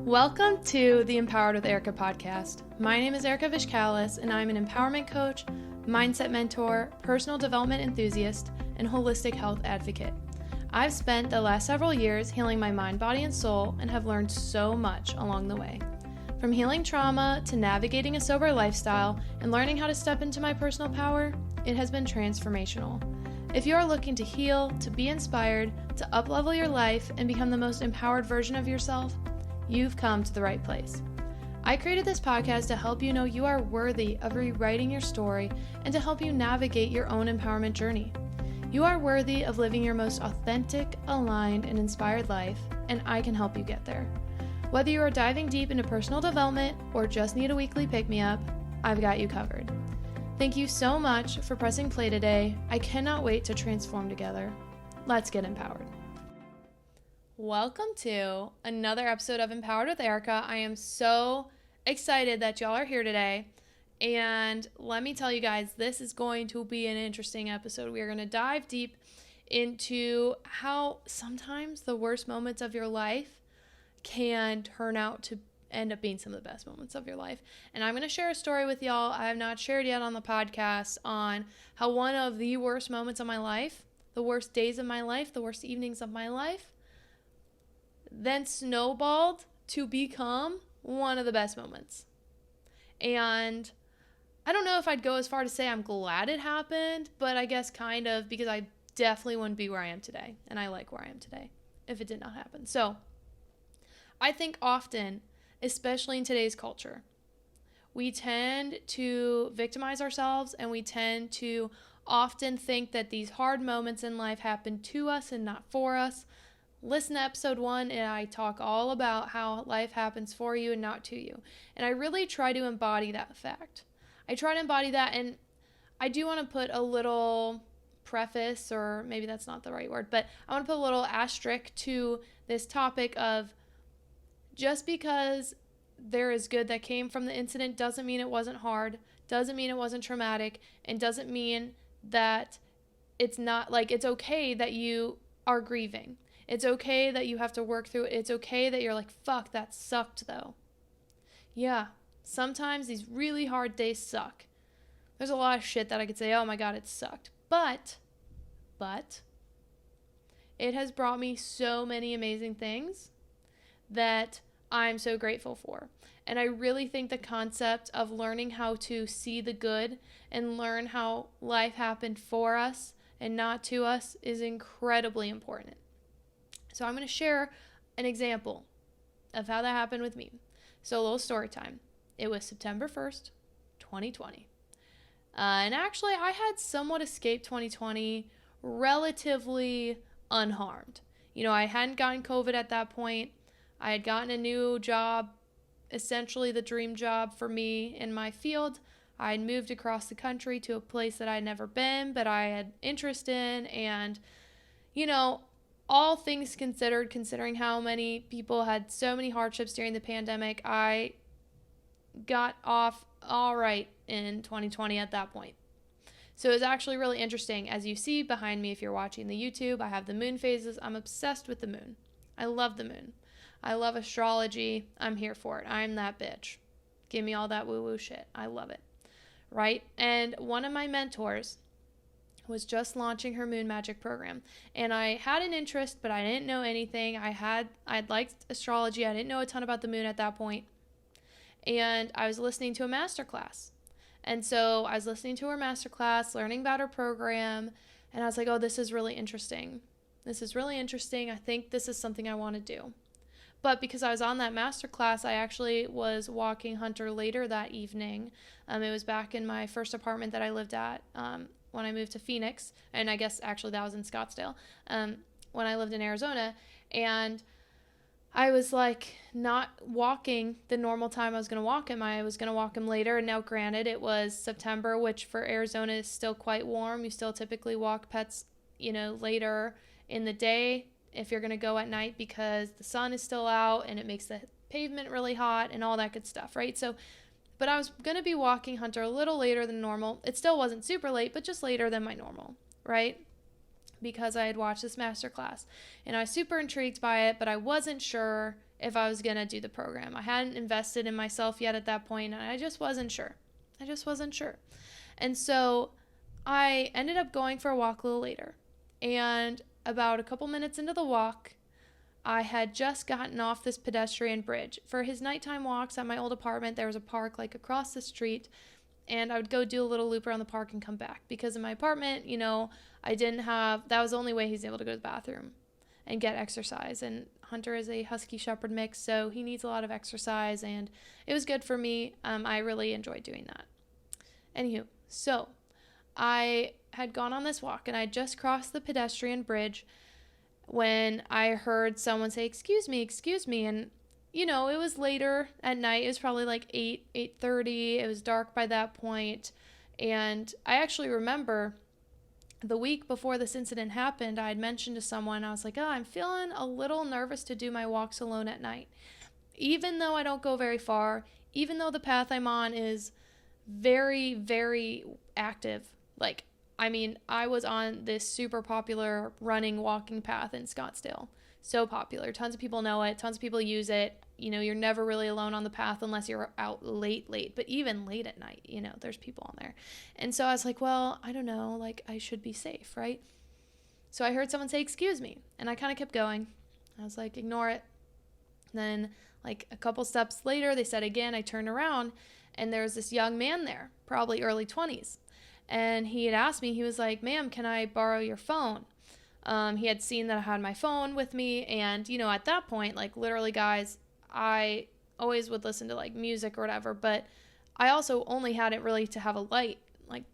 Welcome to the Empowered with Erika podcast. My name is Erika Vishkalis, and I'm an empowerment coach, mindset mentor, personal development enthusiast, and holistic health advocate. I've spent the last several years healing my mind, body, and soul, and have learned so much along the way. From healing trauma to navigating a sober lifestyle and learning how to step into my personal power, it has been transformational. If you are looking to heal, to be inspired, to uplevel your life, and become the most empowered version of yourself, you've come to the right place. I created this podcast to help you know you are worthy of rewriting your story and to help you navigate your own empowerment journey. You are worthy of living your most authentic, aligned, and inspired life, and I can help you get there. Whether you are diving deep into personal development or just need a weekly pick-me-up, I've got you covered. Thank you so much for pressing play today. I cannot wait to transform together. Let's get empowered. Welcome to another episode of Empowered with Erika. I am so excited that y'all are here today. And let me tell you guys, this is going to be an interesting episode. We are going to dive deep into how sometimes the worst moments of your life can turn out to end up being some of the best moments of your life. And I'm going to share a story with y'all I have not shared yet on the podcast on how one of the worst moments of my life, the worst days of my life, the worst evenings of my life, then snowballed to become one of the best moments. And I don't know if I'd go as far to say I'm glad it happened, but I guess kind of, because I definitely wouldn't be where I am today. And I like where I am today if it did not happen. So I think often, especially in today's culture, we tend to victimize ourselves, and we tend to often think that these hard moments in life happen to us and not for us. Listen to episode 1, and I talk all about how life happens for you and not to you. And I really try to embody that fact. I try to embody that, and I do want to put a little preface, or maybe that's not the right word, but I want to put a little asterisk to this topic of just because there is good that came from the incident doesn't mean it wasn't hard, doesn't mean it wasn't traumatic, and doesn't mean that it's not, like, it's okay that you are grieving. It's okay that you have to work through it. It's okay that you're like, fuck, that sucked though. Yeah, sometimes these really hard days suck. There's a lot of shit that I could say, oh my God, it sucked. But it has brought me so many amazing things that I'm so grateful for. And I really think the concept of learning how to see the good and learn how life happened for us and not to us is incredibly important. So I'm going to share an example of how that happened with me. So a little story time. It was September 1st, 2020. And actually, I had somewhat escaped 2020 relatively unharmed. You know, I hadn't gotten COVID at that point. I had gotten a new job, essentially the dream job for me in my field. I had moved across the country to a place that I'd never been, but I had interest in. And, you know, all things considered, considering how many people had so many hardships during the pandemic, I got off all right in 2020 at that point. So it was actually really interesting. As you see behind me, if you're watching the YouTube, I have the moon phases. I'm obsessed with the moon. I love the moon. I love astrology. I'm here for it. I'm that bitch. Give me all that woo-woo shit. I love it. Right? And one of my mentors was just launching her moon magic program, and I had an interest, but I didn't know anything. I'd liked astrology. I didn't know a ton about the moon at that point, and I was listening to a masterclass. And so I was listening to her masterclass, learning about her program, and I was like, oh, this is really interesting. This is really interesting. I think this is something I want to do. But because I was on that masterclass, I actually was walking Hunter later that evening. It was back in my first apartment that I lived at when I moved to Phoenix, and I guess actually that was in Scottsdale, when I lived in Arizona, and I was like not walking the normal time I was going to walk him. I was going to walk him later, and now granted it was September, which for Arizona is still quite warm. You still typically walk pets, you know, later in the day if you're going to go at night because the sun is still out and it makes the pavement really hot and all that good stuff, right? So but I was going to be walking Hunter a little later than normal. It still wasn't super late, but just later than my normal, right? Because I had watched this masterclass. And I was super intrigued by it, but I wasn't sure if I was going to do the program. I hadn't invested in myself yet at that point, and I just wasn't sure. And so I ended up going for a walk a little later. And about a couple minutes into the walk, I had just gotten off this pedestrian bridge. For his nighttime walks at my old apartment, there was a park like across the street, and I would go do a little loop around the park and come back. Because in my apartment, I didn't have, that was the only way he's able to go to the bathroom and get exercise. And Hunter is a Husky Shepherd mix, so he needs a lot of exercise, and it was good for me. I really enjoyed doing that. Anywho, so I had gone on this walk, and I just crossed the pedestrian bridge when I heard someone say, excuse me, and it was later at night. It was probably like 8:30. It was dark by that point. And I actually remember the week before this incident happened, I had mentioned to someone, I was like, I'm feeling a little nervous to do my walks alone at night. Even though I don't go very far, even though the path I'm on is very, very active. I was on this super popular walking path in Scottsdale. So popular. Tons of people know it. Tons of people use it. You're never really alone on the path unless you're out late. But even late at night, there's people on there. And so I was like, well, I don't know. I should be safe, right? So I heard someone say, excuse me. And I kind of kept going. I was like, ignore it. And then a couple steps later, they said again. I turned around, and there was this young man there, probably early 20s. And he had asked me, he was like, ma'am, can I borrow your phone? He had seen that I had my phone with me. And, at that point, literally, guys, I always would listen to music or whatever. But I also only had it really to have a light,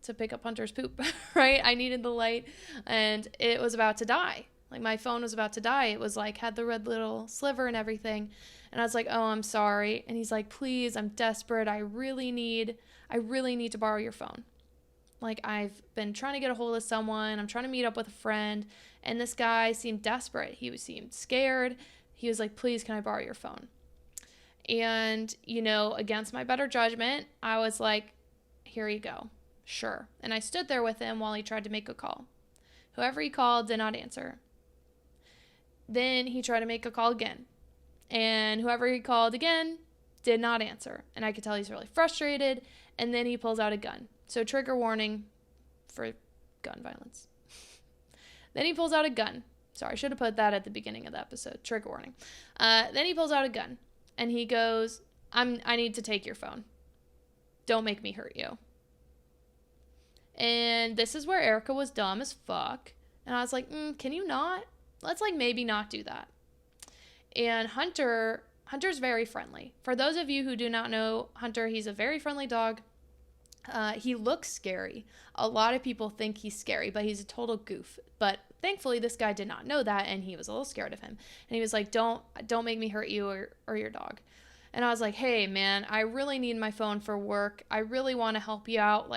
to pick up Hunter's poop, right? I needed the light, and it was about to die. My phone was about to die. It was had the red little sliver and everything. And I was like, oh, I'm sorry. And he's like, please, I'm desperate. I really need to borrow your phone. I've been trying to get a hold of someone. I'm trying to meet up with a friend. And this guy seemed desperate. He seemed scared. He was like, please, can I borrow your phone? And, against my better judgment, I was like, here you go. Sure. And I stood there with him while he tried to make a call. Whoever he called did not answer. Then he tried to make a call again. And whoever he called again did not answer. And I could tell he's really frustrated. And then he pulls out a gun. So trigger warning for gun violence. Then he pulls out a gun. Sorry, I should have put that at the beginning of the episode. Trigger warning. Then he pulls out a gun. And he goes, I need to take your phone. Don't make me hurt you. And this is where Erika was dumb as fuck. And I was like, can you not? Let's maybe not do that. And Hunter's very friendly. For those of you who do not know Hunter, he's a very friendly dog. He looks scary. A lot of people think he's scary, but he's a total goof. But thankfully, this guy did not know that, and he was a little scared of him. And he was like, don't make me hurt you or your dog. And I was like, hey, man, I really need my phone for work. I really want to help you out.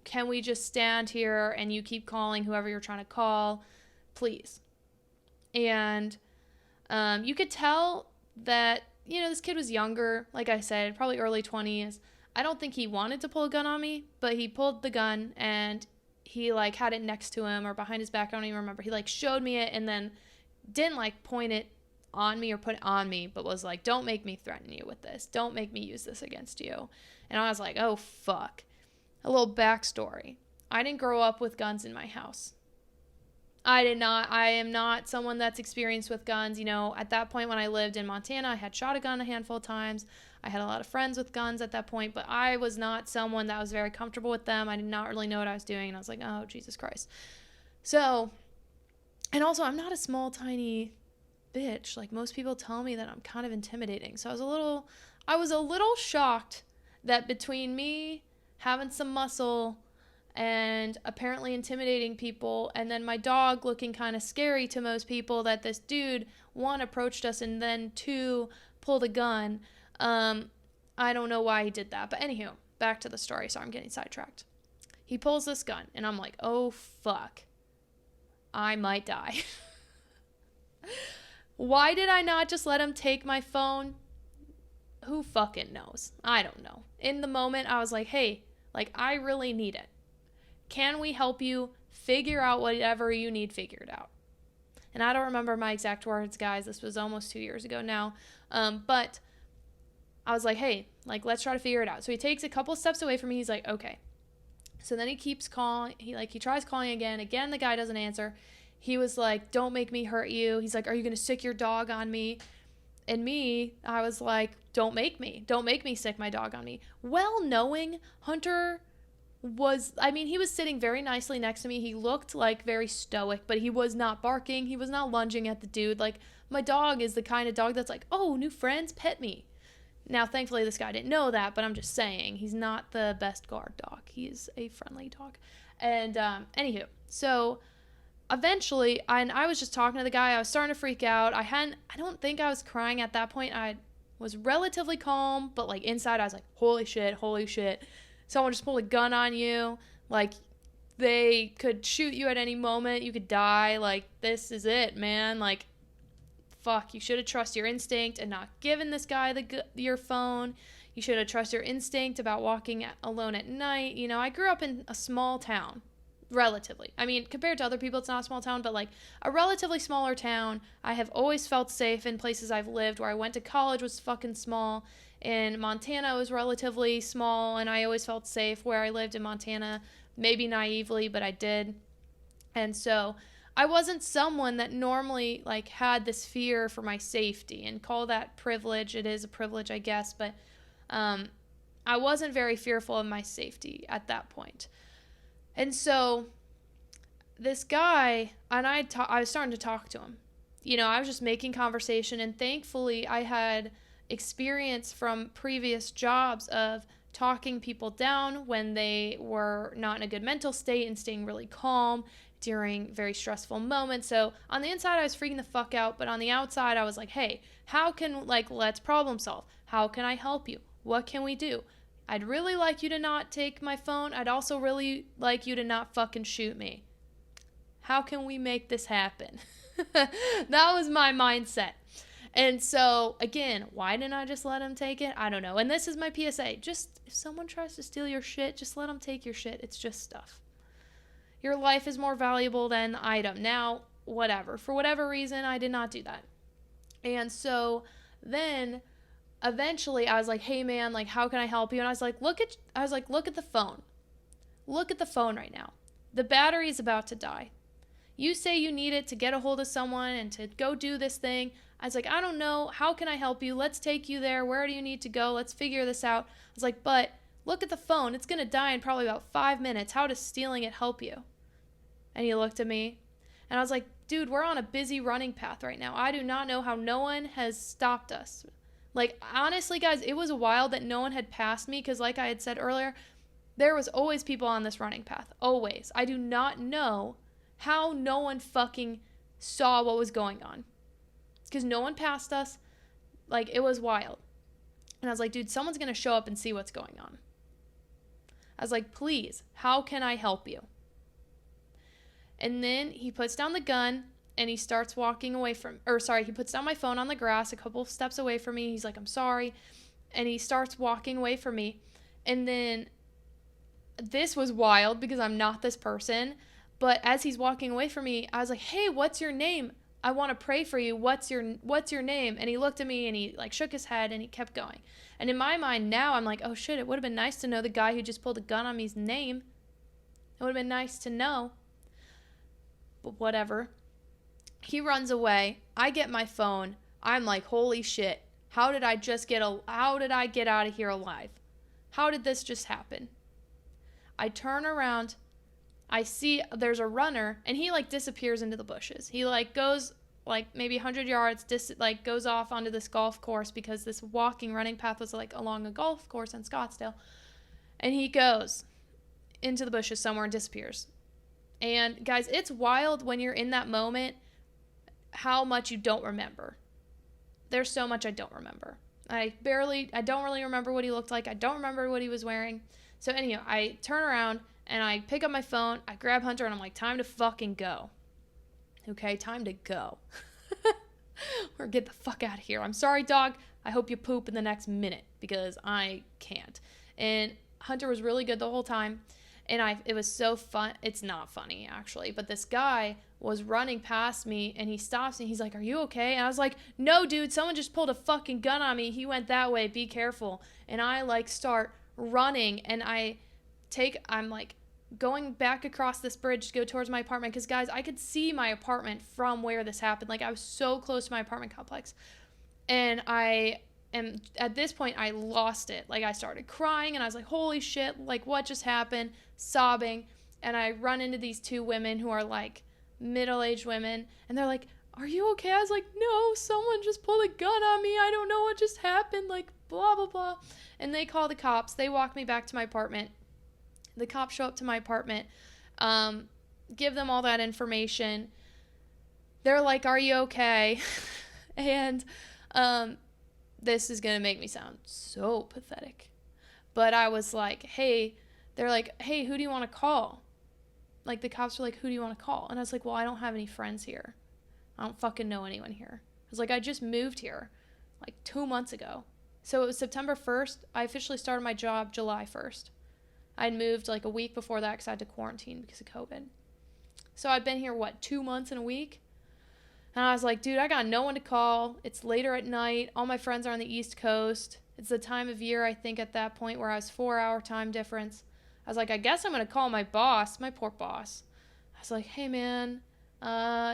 Can we just stand here and you keep calling whoever you're trying to call? Please. And you could tell that, this kid was younger. Like I said, probably early 20s. I don't think he wanted to pull a gun on me, but he pulled the gun and he had it next to him or behind his back. I don't even remember. He showed me it and then didn't point it on me or put it on me, but was like, don't make me threaten you with this. Don't make me use this against you. And I was like, oh, fuck. A little backstory. I didn't grow up with guns in my house. I am not someone that's experienced with guns. At that point when I lived in Montana, I had shot a gun a handful of times. I had a lot of friends with guns at that point, but I was not someone that was very comfortable with them. I did not really know what I was doing. And I was like, oh, Jesus Christ. So, and also I'm not a small, tiny bitch. Most people tell me that I'm kind of intimidating. So I was a little shocked that between me having some muscle and apparently intimidating people, and then my dog looking kind of scary to most people, that this dude, one, approached us, and then two, pulled a gun. I don't know why he did that, but anywho, back to the story. Sorry, I'm getting sidetracked. He pulls this gun, and I'm like, oh, fuck. I might die. Why did I not just let him take my phone? Who fucking knows? I don't know. In the moment, I was like, hey, I really need it. Can we help you figure out whatever you need figured out? And I don't remember my exact words, guys. This was almost 2 years ago now. But I was like, hey, like, let's try to figure it out. So he takes a couple steps away from me. He's like, okay. So then he keeps calling. He tries calling again. Again, the guy doesn't answer. He was like, don't make me hurt you. He's like, are you going to sick your dog on me? And I was like, don't make me sick my dog on me. Well, knowing Hunter he was sitting very nicely next to me. He looked like very stoic, but he was not barking. He was not lunging at the dude. Like, my dog is the kind of dog that's like, oh, new friends, pet me. Now, thankfully, this guy didn't know that, but I'm just saying, he's not the best guard dog. He's a friendly dog. And, anywho, so eventually, I was just talking to the guy. I was starting to freak out. I don't think I was crying at that point. I was relatively calm, but, like, inside, I was like, holy shit. Someone just pulled a gun on you. Like, they could shoot you at any moment. You could die. Like, this is it, man. Like, fuck, you should have trusted your instinct and not given this guy your phone. You should have trusted your instinct about walking alone at night. You know, I grew up in a small town, relatively. I mean, compared to other people, it's not a small town, but like a relatively smaller town. I have always felt safe in places I've lived. Where I went to college was fucking small. In Montana, it was relatively small, and I always felt safe where I lived in Montana. Maybe naively, but I did. And so I wasn't someone that normally like had this fear for my safety, and call that privilege. It is a privilege, I guess, but I wasn't very fearful of my safety at that point. And so this guy, and I was starting to talk to him. You know, I was just making conversation, and thankfully I had experience from previous jobs of talking people down when they were not in a good mental state and staying really calm during very stressful moments. So on the inside, I was freaking the fuck out, but on the outside, I was like, hey, let's problem solve. How can I help you? What can we do? I'd really like you to not take my phone. I'd also really like you to not fucking shoot me. How can we make this happen? That was my mindset. And so, again, why didn't I just let him take it? I don't know. And this is my PSA. Just, if someone tries to steal your shit, just let them take your shit. It's just stuff. Your life is more valuable than the item. Now, whatever. For whatever reason, I did not do that. And so then eventually I was like, hey man, like, how can I help you? And I was like, look at the phone. Look at the phone right now. The battery is about to die. You say you need it to get a hold of someone and to go do this thing. I was like, I don't know. How can I help you? Let's take you there. Where do you need to go? Let's figure this out. I was like, but look at the phone. It's going to die in probably about 5 minutes. How does stealing it help you? And he looked at me, and I was like, dude, we're on a busy running path right now. I do not know how no one has stopped us. Like, honestly, guys, it was wild that no one had passed me, because like I had said earlier, there was always people on this running path. Always. I do not know how no one fucking saw what was going on, because no one passed us. Like, it was wild. And I was like, dude, someone's going to show up and see what's going on. I was like, please, how can I help you? And then he puts down the gun and he starts walking away he puts down my phone on the grass a couple of steps away from me. He's like, I'm sorry. And he starts walking away from me. And then this was wild because I'm not this person. But as he's walking away from me, I was like, hey, what's your name? I want to pray for you. What's your name? And he looked at me and he like shook his head and he kept going. And in my mind now, I'm like, oh shit, it would have been nice to know the guy who just pulled a gun on me's name. It would have been nice to know. But whatever. He runs away. I get my phone. I'm like, holy shit. How did I get out of here alive? How did this just happen? I turn around. I see there's a runner, and he like disappears into the bushes. He like goes like maybe 100 yards, goes off onto this golf course, because this running path was like along a golf course in Scottsdale. And he goes into the bushes somewhere and disappears. And guys, it's wild when you're in that moment how much you don't remember. There's so much I don't remember. I don't really remember what he looked like. I don't remember what he was wearing. So anyhow, I turn around and I pick up my phone. I grab Hunter and I'm like, time to fucking go. Okay, time to go. Or get the fuck out of here. I'm sorry, dog. I hope you poop in the next minute, because I can't. And Hunter was really good the whole time. And it was so fun. It's not funny, actually. But this guy was running past me, and he stops me. He's like, "Are you okay?" And I was like, "No, dude, someone just pulled a fucking gun on me. He went that way. Be careful." And I like start running, and I'm like going back across this bridge to go towards my apartment, because guys, I could see my apartment from where this happened. Like, I was so close to my apartment complex, and at this point I lost it. Like, I started crying, and I was like, holy shit, like, what just happened? Sobbing. And I run into these two women who are like middle-aged women, and they're like, "Are you okay?" I was like, "No, someone just pulled a gun on me. I don't know what just happened, like, blah blah blah." And they call the cops. They walk me back to my apartment. The cops show up to my apartment, give them all that information. They're like, "Are you okay?" And this is going to make me sound so pathetic. But I was like, hey, they're like, "Hey, who do you want to call?" Like, the cops were like, "Who do you want to call?" And I was like, "Well, I don't have any friends here. I don't fucking know anyone here." I was like, "I just moved here like 2 months ago." So it was September 1st. I officially started my job July 1st. I'd moved like a week before that because I had to quarantine because of COVID. So I'd been here, 2 months and a week? And I was like, dude, I got no one to call. It's later at night. All my friends are on the East Coast. It's the time of year, I think, at that point where I was 4-hour time difference. I was like, I guess I'm going to call my boss, my poor boss. I was like, "Hey, man,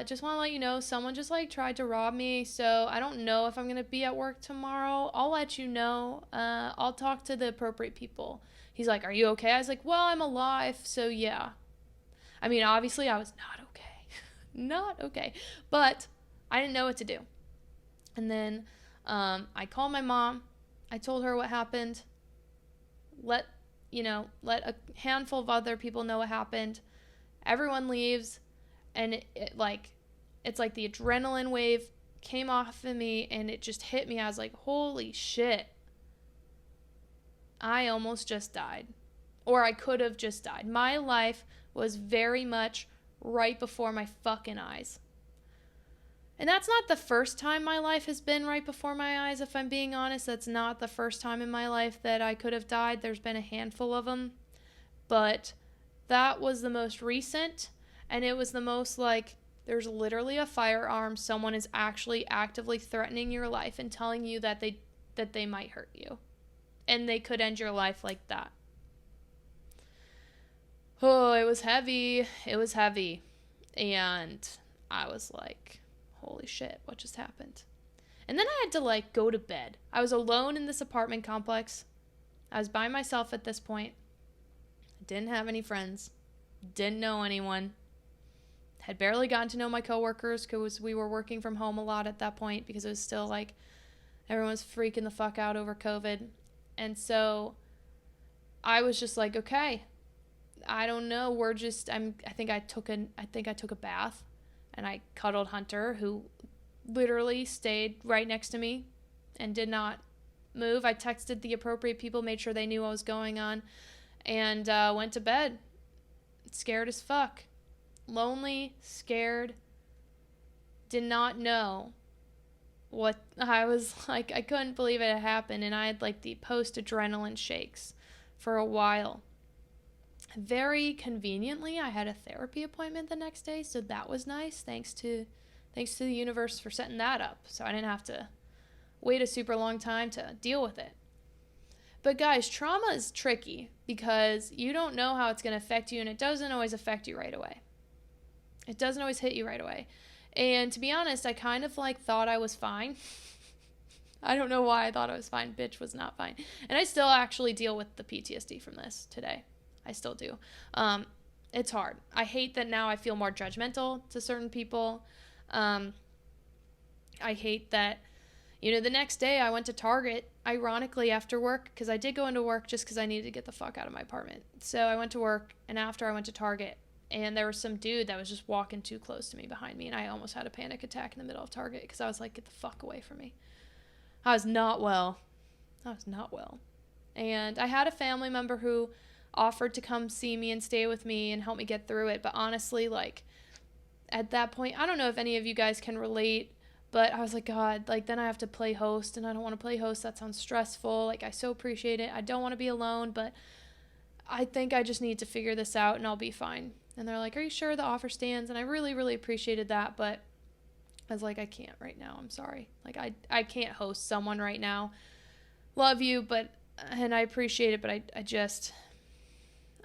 just want to let you know someone just like tried to rob me. So I don't know if I'm going to be at work tomorrow. I'll let you know. I'll talk to the appropriate people." He's like, "Are you okay?" I was like, "Well, I'm alive, so yeah." I mean, obviously I was not okay. Not okay. But I didn't know what to do. And then I called my mom. I told her what happened. Let a handful of other people know what happened. Everyone leaves, and it's like the adrenaline wave came off of me, and it just hit me. I was like, holy shit. I almost just died. Or I could have just died. My life was very much right before my fucking eyes. And that's not the first time my life has been right before my eyes, if I'm being honest. That's not the first time in my life that I could have died. There's been a handful of them. But that was the most recent, and it was the most like, there's literally a firearm. Someone is actually actively threatening your life and telling you that they might hurt you. And they could end your life like that. Oh, it was heavy. It was heavy. And I was like, holy shit, what just happened? And then I had to like go to bed. I was alone in this apartment complex. I was by myself at this point. I didn't have any friends. Didn't know anyone. Had barely gotten to know my coworkers because we were working from home a lot at that point, because it was still like everyone was freaking the fuck out over COVID. And so I was just like, okay, I don't know. I think I took a bath, and I cuddled Hunter, who literally stayed right next to me and did not move. I texted the appropriate people, made sure they knew what was going on, and went to bed. Scared as fuck. Lonely, scared. Did not know what I was like. I couldn't believe it had happened, and I had like the post-adrenaline shakes for a while. Very conveniently, I had a therapy appointment the next day, so that was nice. Thanks to the universe for setting that up, so I didn't have to wait a super long time to deal with it. But guys, trauma is tricky because you don't know how it's going to affect you, and it doesn't always affect you right away. It doesn't always hit you right away. And to be honest, I kind of like thought I was fine. I don't know why I thought I was fine. Bitch was not fine. And I still actually deal with the PTSD from this today. I still do. It's hard. I hate that now I feel more judgmental to certain people. I hate that, the next day I went to Target, ironically, after work, because I did go into work just because I needed to get the fuck out of my apartment. So I went to work, and after I went to Target, and there was some dude that was just walking too close to me behind me, and I almost had a panic attack in the middle of Target because I was like, get the fuck away from me. I was not well. And I had a family member who offered to come see me and stay with me and help me get through it. But honestly, like, at that point, I don't know if any of you guys can relate, but I was like, God, like, then I have to play host, and I don't want to play host. That sounds stressful. Like, I so appreciate it. I don't want to be alone, but I think I just need to figure this out, and I'll be fine. And they're like, are you sure the offer stands? And I really, really appreciated that. But I was like, I can't right now. I'm sorry. Like, I can't host someone right now. Love you, and I appreciate it, but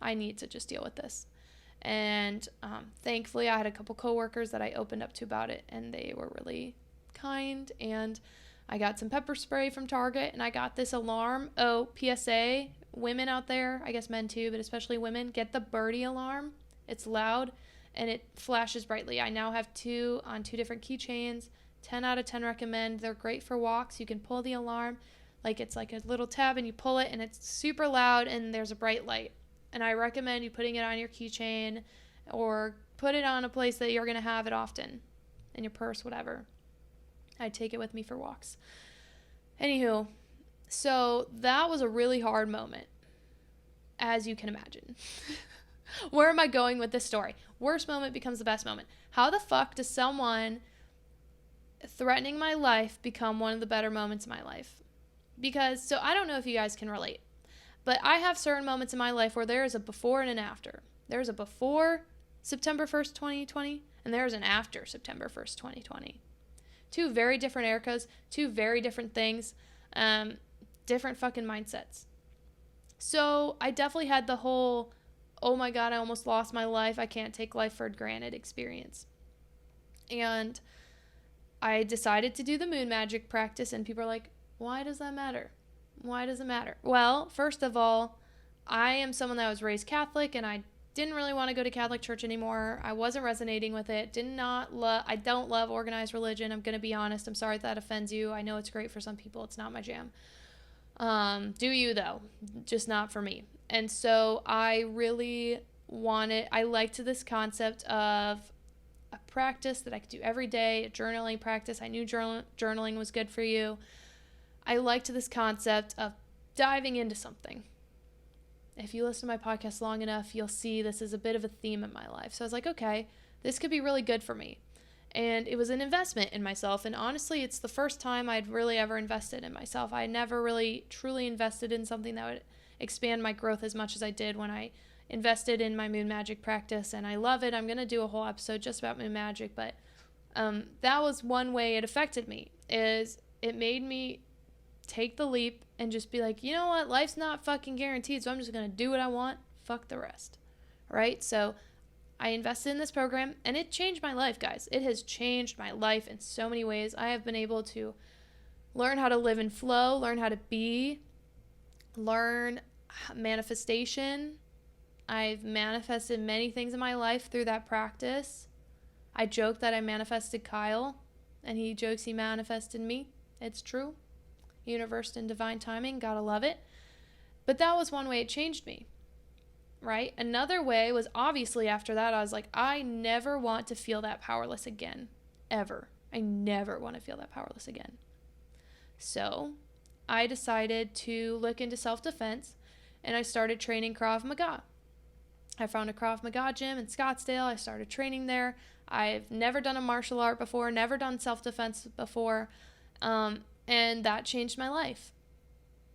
I need to just deal with this. And thankfully, I had a couple coworkers that I opened up to about it, and they were really kind. And I got some pepper spray from Target, and I got this alarm. Oh, PSA, women out there, I guess men too, but especially women, get the birdie alarm. It's loud, and it flashes brightly. I now have 2 on 2 different keychains. 10 out of 10 recommend. They're great for walks. You can pull the alarm. Like, it's like a little tab, and you pull it, and it's super loud, and there's a bright light. And I recommend you putting it on your keychain or put it on a place that you're going to have it often, in your purse, whatever. I take it with me for walks. Anywho, so that was a really hard moment, as you can imagine. Where am I going with this story? Worst moment becomes the best moment. How the fuck does someone threatening my life become one of the better moments of my life? Because, so I don't know if you guys can relate, but I have certain moments in my life where there is a before and an after. There's a before September 1st, 2020, and there's an after September 1st, 2020. 2 very different Erikas, 2 very different things, different fucking mindsets. So I definitely had the whole, oh my God, I almost lost my life, I can't take life for granted experience. And I decided to do the moon magic practice, and people are like, why does that matter? Why does it matter? Well, first of all, I am someone that was raised Catholic, and I didn't really want to go to Catholic church anymore. I wasn't resonating with it. I don't love organized religion. I'm going to be honest. I'm sorry if that offends you. I know it's great for some people. It's not my jam. Do you though? Just not for me. And so I liked this concept of a practice that I could do every day, a journaling practice. I knew journaling was good for you. I liked this concept of diving into something. If you listen to my podcast long enough, you'll see this is a bit of a theme in my life. So I was like, okay, this could be really good for me. And it was an investment in myself. And honestly, it's the first time I'd really ever invested in myself. I never really truly invested in something that would expand my growth as much as I did when I invested in my moon magic practice. And I love it. I'm going to do a whole episode just about moon magic. But that was one way it affected me, is it made me take the leap and just be like, you know what, life's not fucking guaranteed, so I'm just gonna do what I want, fuck the rest, right? So I invested in this program, and it changed my life, guys. It has changed my life in so many ways. I have been able to learn how to live in flow, learn how to be, learn manifestation. I've manifested many things in my life through that practice. I joke that I manifested Kyle, and he jokes he manifested me. It's true. Universe and divine timing, gotta love it. But that was one way it changed me, right? Another way was, obviously after that, I was like, I never want to feel that powerless again, ever. I never want to feel that powerless again. So I decided to look into self-defense, and I started training Krav Maga. I found a Krav Maga gym in Scottsdale. I started training there. I've never done a martial art before, never done self-defense before, and that changed my life.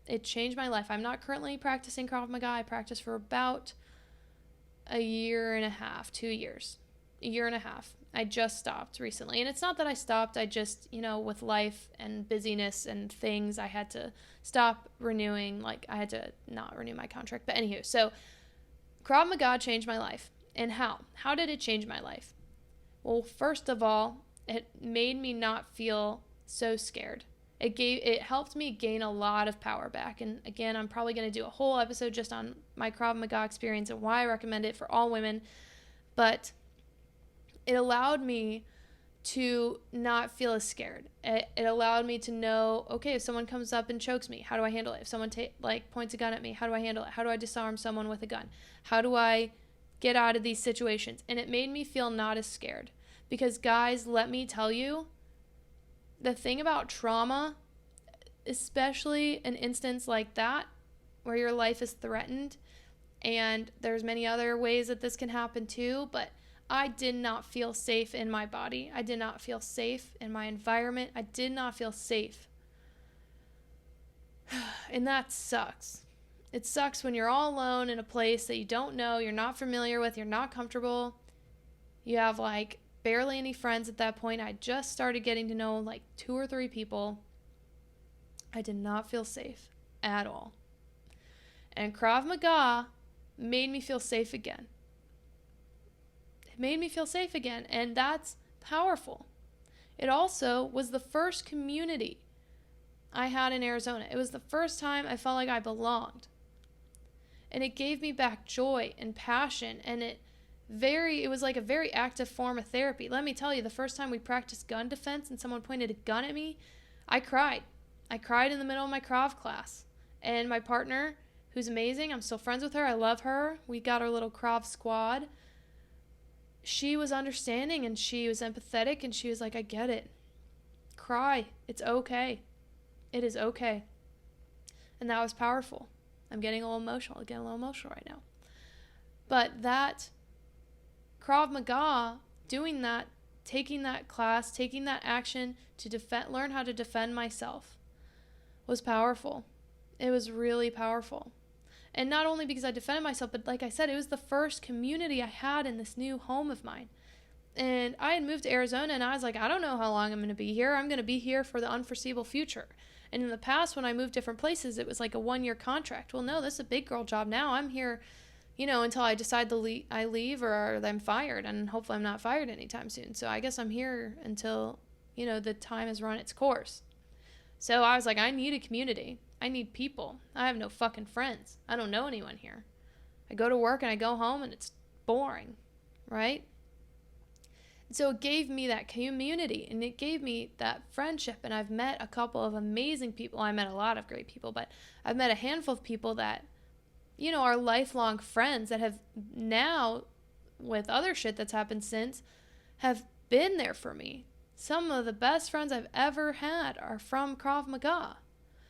It changed my life. I'm not currently practicing Krav Maga. I practiced for about a year and a half, 2 years. A year and a half. I just stopped recently. And it's not that I stopped. I just, with life and busyness and things, I had to stop renewing. Like, I had to not renew my contract. But anywho, so Krav Maga changed my life. And how? How did it change my life? Well, first of all, it made me not feel so scared. It helped me gain a lot of power back. And again, I'm probably going to do a whole episode just on my Krav Maga experience and why I recommend it for all women. But it allowed me to not feel as scared. It allowed me to know, okay, if someone comes up and chokes me, how do I handle it? If someone points a gun at me, how do I handle it? How do I disarm someone with a gun? How do I get out of these situations? And it made me feel not as scared. Because guys, let me tell you, the thing about trauma, especially an instance like that, where your life is threatened, and there's many other ways that this can happen too, but I did not feel safe in my body. I did not feel safe in my environment. I did not feel safe. And that sucks. It sucks when you're all alone in a place that you don't know, you're not familiar with, you're not comfortable. You have like barely any friends at that point. I just started getting to know like 2 or 3 people. I did not feel safe at all. And Krav Maga made me feel safe again. It made me feel safe again, and that's powerful. It also was the first community I had in Arizona. It was the first time I felt like I belonged. And it gave me back joy and passion, and it was like a very active form of therapy. Let me tell you, the first time we practiced gun defense and someone pointed a gun at me, I cried. I cried in the middle of my Krav class. And my partner, who's amazing, I'm still friends with her, I love her, we got our little Krav squad. She was understanding and she was empathetic, and she was like, I get it. Cry. It's okay. It is okay. And that was powerful. I'm getting a little emotional. Right now. But that Krav Maga, doing that, taking that class, taking that action to learn how to defend myself, was powerful. It was really powerful. And not only because I defended myself, but like I said, it was the first community I had in this new home of mine. And I had moved to Arizona, and I was like, I don't know how long I'm going to be here. I'm going to be here for the unforeseeable future. And in the past, when I moved different places, it was like a 1-year contract. Well, no, this is a big girl job now. I'm here, until I decide I leave or I'm fired. And hopefully I'm not fired anytime soon. So I guess I'm here until, the time has run its course. So I was like, I need a community. I need people. I have no fucking friends. I don't know anyone here. I go to work and I go home and it's boring, right? So it gave me that community, and it gave me that friendship, and I've met a couple of amazing people. I met a lot of great people, but I've met a handful of people that, are lifelong friends that have now, with other shit that's happened since, have been there for me. Some of the best friends I've ever had are from Krav Maga,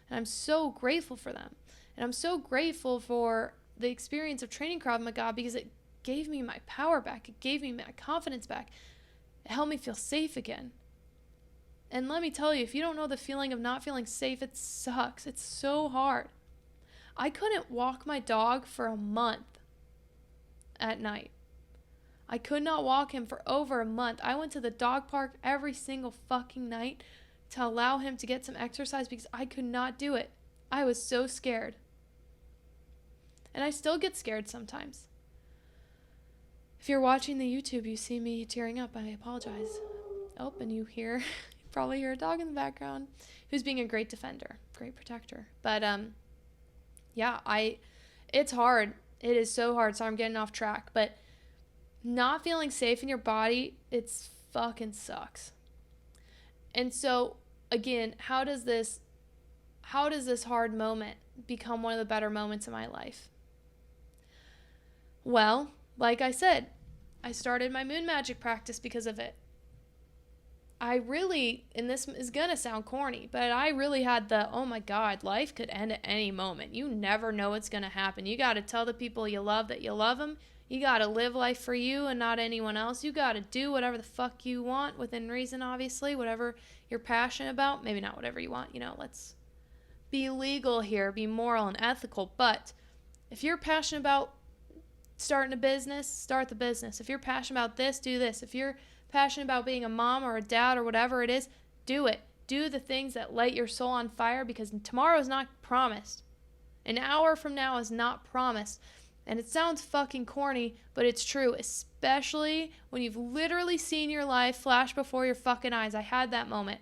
and I'm so grateful for them. And I'm so grateful for the experience of training Krav Maga because it gave me my power back. It gave me my confidence back. It helped me feel safe again. And let me tell you, if you don't know the feeling of not feeling safe, it sucks. It's so hard. I couldn't walk my dog for a month at night. I could not walk him for over a month. I went to the dog park every single fucking night to allow him to get some exercise because I could not do it. I was so scared. And I still get scared sometimes. If you're watching the YouTube, you see me tearing up. I apologize. Oh, and you probably hear a dog in the background who's being a great defender, great protector. But it's hard. It is so hard. So I'm getting off track. But not feeling safe in your body, it's fucking sucks. And so again, how does this hard moment become one of the better moments in my life? Well, like I said, I started my moon magic practice because of it. I really, and this is going to sound corny, but I really had oh my God, life could end at any moment. You never know what's going to happen. You got to tell the people you love that you love them. You got to live life for you and not anyone else. You got to do whatever the fuck you want within reason, obviously, whatever you're passionate about. Maybe not whatever you want, let's be legal here, be moral and ethical. But if you're passionate about starting a business, start the business. If you're passionate about this, do this. If you're passionate about being a mom or a dad or whatever it is, do it. Do the things that light your soul on fire, because tomorrow is not promised. An hour from now is not promised. And it sounds fucking corny, but it's true, especially when you've literally seen your life flash before your fucking eyes. I had that moment.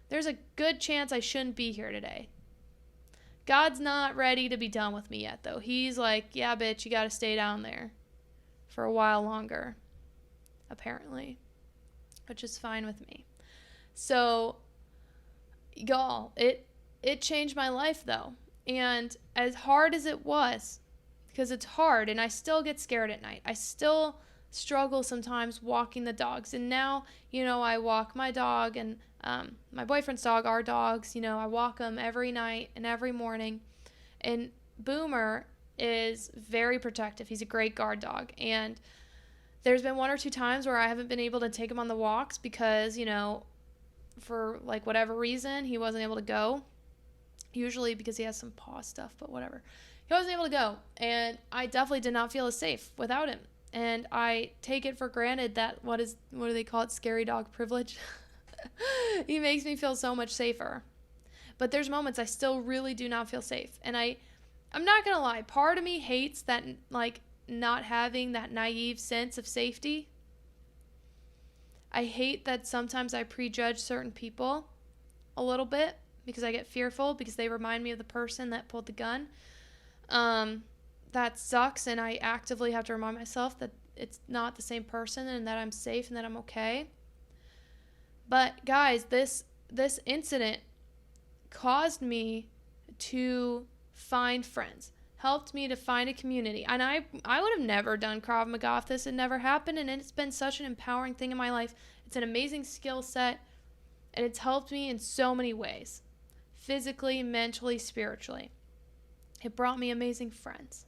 There's a good chance I shouldn't be here today. God's not ready to be done with me yet, though. He's like, yeah, bitch, you got to stay down there for a while longer, apparently, which is fine with me. So, y'all, it changed my life, though. And as hard as it was, because it's hard, and I still get scared at night. I still struggle sometimes walking the dogs. And now, I walk my dog and my boyfriend's dog, our dogs, I walk them every night and every morning. And Boomer is very protective. He's a great guard dog. And there's been 1 or 2 times where I haven't been able to take him on the walks because, for like whatever reason, he wasn't able to go. Usually because he has some paw stuff, but whatever. He he wasn't able to go. And I definitely did not feel as safe without him. And I take it for granted that, what do they call it? Scary dog privilege. He makes me feel so much safer. But there's moments I still really do not feel safe. And I'm not going to lie. Part of me hates that, like, not having that naive sense of safety. I hate that sometimes I prejudge certain people a little bit because I get fearful because they remind me of the person that pulled the gun. That sucks, and I actively have to remind myself that it's not the same person and that I'm safe and that I'm okay. But guys, this incident caused me to find friends, helped me to find a community. And I would have never done Krav Maga if this had never happened, and it's been such an empowering thing in my life. It's an amazing skill set, and it's helped me in so many ways, physically, mentally, spiritually. It brought me amazing friends.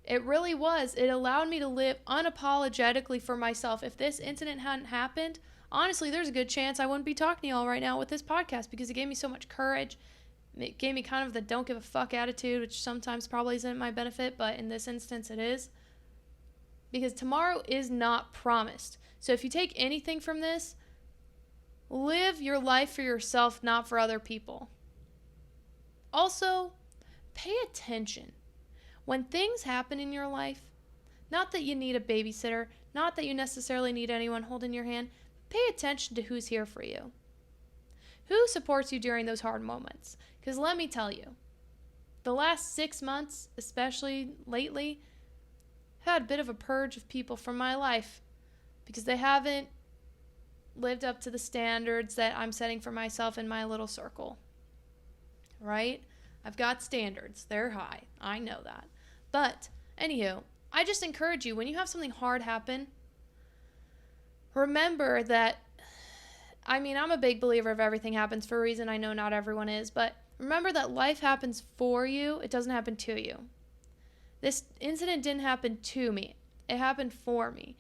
It really was. It allowed me to live unapologetically for myself. If this incident hadn't happened, honestly, there's a good chance I wouldn't be talking to y'all right now with this podcast, because it gave me so much courage. It gave me kind of the don't give a fuck attitude, which sometimes probably isn't my benefit, but in this instance it is. Because tomorrow is not promised. So if you take anything from this, live your life for yourself, not for other people. Also, pay attention. When things happen in your life, not that you need a babysitter, not that you necessarily need anyone holding your hand, pay attention to who's here for you. Who supports you during those hard moments? Because let me tell you, the last 6 months, especially lately, I've had a bit of a purge of people from my life because they haven't lived up to the standards that I'm setting for myself in my little circle. Right? I've got standards. They're high. I know that. But, anywho, I just encourage you, when you have something hard happen, remember that, I'm a big believer of everything happens for a reason. I know not everyone is, but remember that life happens for you. It doesn't happen to you. This incident didn't happen to me. It happened for me.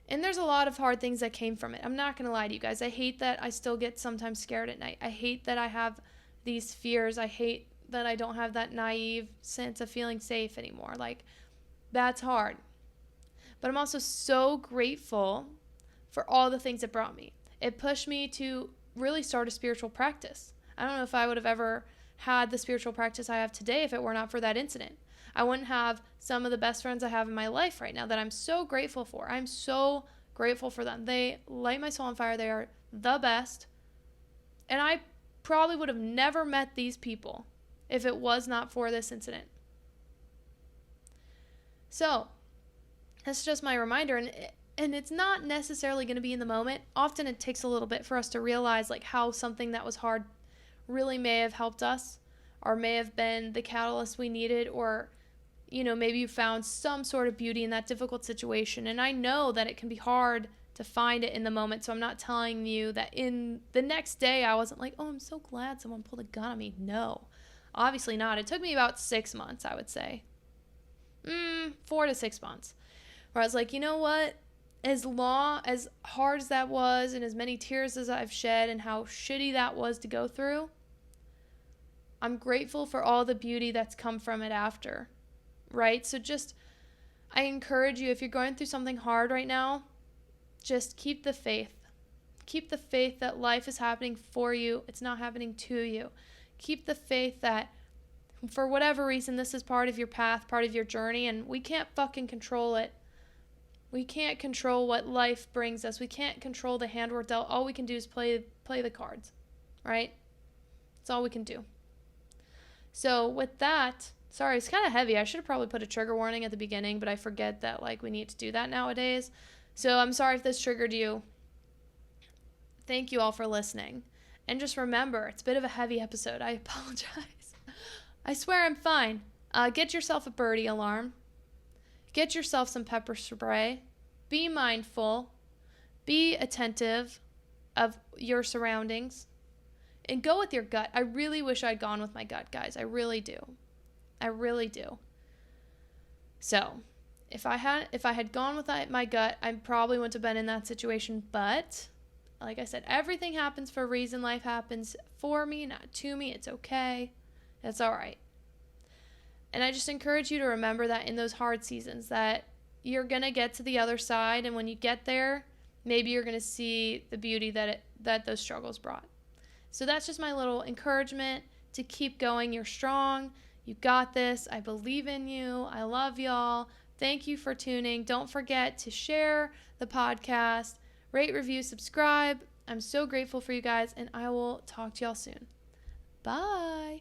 And there's a lot of hard things that came from it. I'm not going to lie to you guys. I hate that I still get sometimes scared at night. I hate that I have these fears. I hate that I don't have that naive sense of feeling safe anymore. Like, that's hard. But I'm also so grateful for all the things it brought me. It pushed me to really start a spiritual practice. I don't know if I would have ever had the spiritual practice I have today if it were not for that incident. I wouldn't have some of the best friends I have in my life right now that I'm so grateful for. I'm so grateful for them. They light my soul on fire. They are the best. And I probably would have never met these people if it was not for this incident. So, that's just my reminder. And it's not necessarily going to be in the moment. Often it takes a little bit for us to realize like how something that was hard really may have helped us, or may have been the catalyst we needed, or, maybe you found some sort of beauty in that difficult situation. And I know that it can be hard to find it in the moment. So I'm not telling you that in the next day I wasn't like, oh, I'm so glad someone pulled a gun on me. No, obviously not. It took me about 6 months, I would say. 4 to 6 months. Where I was like, you know what? As hard as that was, and as many tears as I've shed, and how shitty that was to go through, I'm grateful for all the beauty that's come from it after, right? So I encourage you, if you're going through something hard right now, just keep the faith. Keep the faith that life is happening for you. It's not happening to you. Keep the faith that for whatever reason, this is part of your path, part of your journey, and we can't fucking control it. We can't control what life brings us. We can't control the hand we're dealt. All we can do is play the cards, right? That's all we can do. So with that, sorry, it's kind of heavy. I should have probably put a trigger warning at the beginning, but I forget that we need to do that nowadays. So I'm sorry if this triggered you. Thank you all for listening. And just remember, it's a bit of a heavy episode. I apologize. I swear I'm fine. Get yourself a birdie alarm. Get yourself some pepper spray. Be mindful. Be attentive of your surroundings. And go with your gut. I really wish I'd gone with my gut, guys. I really do. I really do. So, if I had gone with my gut, I probably wouldn't have been in that situation. But, like I said, everything happens for a reason. Life happens for me, not to me. It's okay. It's all right. And I just encourage you to remember that in those hard seasons, that you're going to get to the other side. And when you get there, maybe you're going to see the beauty that those struggles brought. So that's just my little encouragement to keep going. You're strong. You got this. I believe in you. I love y'all. Thank you for tuning. Don't forget to share the podcast, rate, review, subscribe. I'm so grateful for you guys, and I will talk to y'all soon. Bye.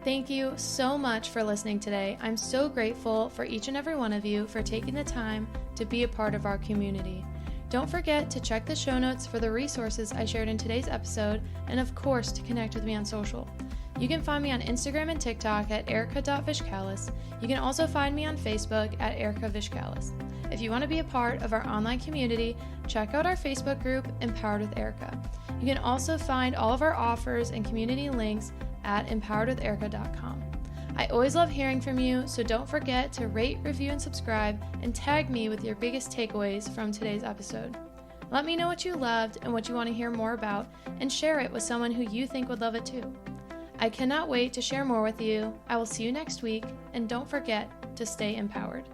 Thank you so much for listening today. I'm so grateful for each and every one of you for taking the time to be a part of our community. Don't forget to check the show notes for the resources I shared in today's episode, and of course to connect with me on social. You can find me on Instagram and TikTok at erika.vishkalis. You can also find me on Facebook at Erika Vishkalis. If you want to be a part of our online community, check out our Facebook group, Empowered with Erika. You can also find all of our offers and community links at empoweredwitherika.com. I always love hearing from you, so don't forget to rate, review, and subscribe, and tag me with your biggest takeaways from today's episode. Let me know what you loved and what you want to hear more about, and share it with someone who you think would love it too. I cannot wait to share more with you. I will see you next week, and don't forget to stay empowered.